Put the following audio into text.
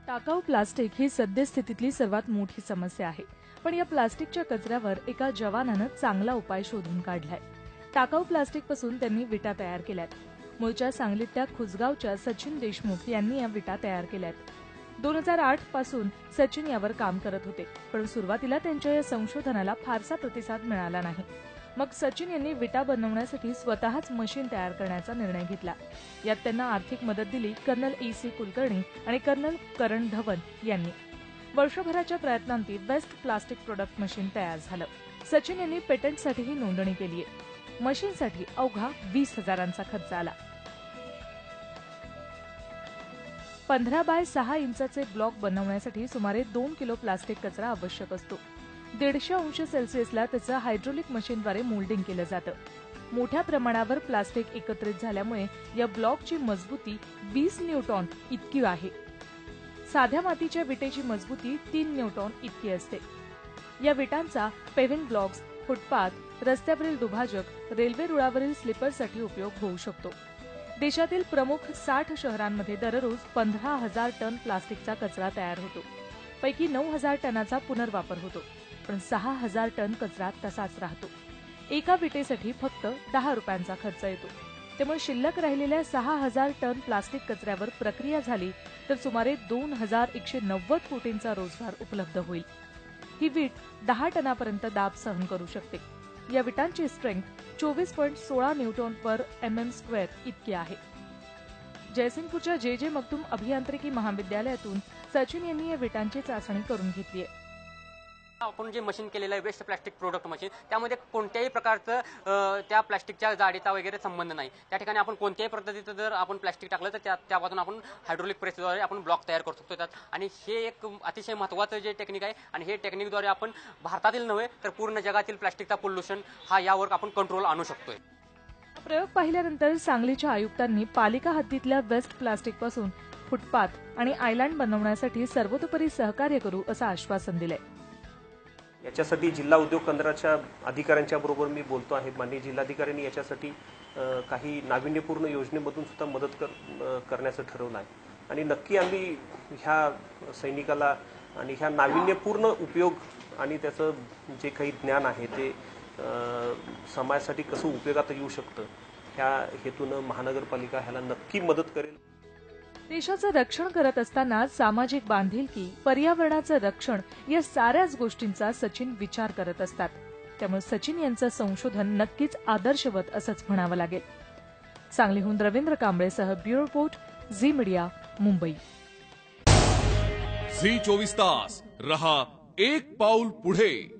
टाकाऊ प्लास्टिक ही सद्यस्थितीतली सर्वात मोठी समस्या आहे. पण या प्लास्टिकच्या कचऱ्यावर एका जवानानं चांगला उपाय शोधून काढलाय. टाकाऊ प्लास्टिकपासून त्यांनी विटा तयार केल्यात. मूळच्या सांगलीतल्या खुसगावच्या सचिन देशमुख यांनी या विटा तयार केल्यात. 2008 पासून सचिन यावर काम करत होते, पण सुरुवातीला त्यांच्या या संशोधनाला फारसा प्रतिसाद मिळाला नाही. मग सचिन यांनी विटा बनवण्यासाठी स्वतःच मशीन तयार करण्याचा निर्णय घेतला. यात त्यांना आर्थिक मदत दिली कर्नल E.C. कुलकर्णी आणि कर्नल करण धवन यांनी. वर्षभराच्या प्रयत्नांती बेस्ट प्लास्टिक प्रोडक्ट मशीन तयार झालं. सचिन यांनी पेटंटसाठीही नोंदणी केली आहे. मशीनसाठी अवघा 20,000चा खर्च आला. 15 बाय 6 इंचाचे ब्लॉक बनवण्यासाठी सुमारे 2 किलो प्लास्टिक कचरा आवश्यक असतो. 150 अंश सेल्सिअसला त्याचं हायड्रोलिक मशीनद्वारे मोल्डिंग केलं जातं. मोठ्या प्रमाणावर प्लास्टिक एकत्रित झाल्यामुळे या ब्लॉकची मजबूती 20 न्यूटॉन इतकी आहे. साध्या मातीच्या विटेची मजबूती 3 न्यूटॉन इतकी असते. या विटांचा पेव्हिंग ब्लॉक्स, फुटपाथ, रस्त्यावरील दुभाजक, रेल्वे रुळावरील स्लीपरसाठी उपयोग होऊ शकतो. देशातील प्रमुख 60 शहरांमध्ये दररोज 15,000 टन प्लास्टिकचा कचरा तयार होतो. पैकी 9,000 टनाचा पुनर्वापर होतो, पण 6,000 टन कचरा तसाच राहतो. एका विटेसाठी फक्त 10 रुपयांचा खर्च येतो. त्यामुळे शिल्लक राहिलेल्या 6,000 टन प्लास्टिक कचऱ्यावर प्रक्रिया झाली तर सुमारे 2,190 कोटींचा रोजगार उपलब्ध होईल. ही वीट 10 टनापर्यंत दाब सहन करू शकते. या विटांची स्ट्रेंथ 24.16 न्यूटॉन पर mm² इतकी आहे. जयसिंगपूरच्या जे मगदूम अभियांत्रिकी महाविद्यालयातून सचिन यांनी या विटांची चाचणी करून घेतली आहे. आपण जे मशीन केलेलं आहे वेस्ट प्लास्टिक प्रोडक्ट मशीन, त्यामध्ये कोणत्याही प्रकारचं त्या प्लास्टिकच्या जाडीचा वगैरे संबंध नाही. त्या ठिकाणी आपण कोणत्याही पद्धतीचं जर आपण प्लास्टिक टाकलं तर त्यापासून आपण हायड्रोलिक प्रेसद्वारे आपण ब्लॉक तयार करू शकतो त्यात. आणि हे एक अतिशय महत्त्वाचं जे टेक्निक आहे आणि हे टेक्निकद्वारे आपण भारतातील नव्हे तर पूर्ण जगातील प्लास्टिकचा पोल्युशन हा यावर आपण कंट्रोल आणू शकतोय. प्रयोग पाहिल्यानंतर सांगलीच्या आयुक्तांनी पालिका हद्दीतल्या वेस्ट प्लास्टिकपासून फुटपाथ आणि आयलँड बनवण्यासाठी सर्वतोपरी सहकार्य करू असं आश्वासन दिलंय. याच्यासाठी जिल्हा उद्योग केंद्राच्या अधिकाऱ्यांच्या बरोबर मी बोलतो आहे. माननीय जिल्हाधिकाऱ्यांनी याच्यासाठी काही नाविन्यपूर्ण योजनेमधून सुद्धा मदत करण्याचं ठरवलं आहे. आणि नक्की आम्ही ह्या सैनिकाला आणि ह्या नाविन्यपूर्ण उपयोग आणि त्याचं जे काही ज्ञान आहे ते समाजासाठी कसं उपयोगात येऊ शकतं ह्या हेतूनं महानगरपालिका ह्याला नक्की मदत करेल. देशाचं रक्षण करत असताना सामाजिक बांधिलकी, पर्यावरणाचं रक्षण या साऱ्याच गोष्टींचा सचिन विचार करत असतात. त्यामुळे सचिन यांचं संशोधन नक्कीच आदर्शवत असंच म्हणावं लागेल. सांगलीहून रवींद्र कांबळेसह bureau report, Zee media, Mumbai. Zee 24 तास रहा एक पाऊल पुढे.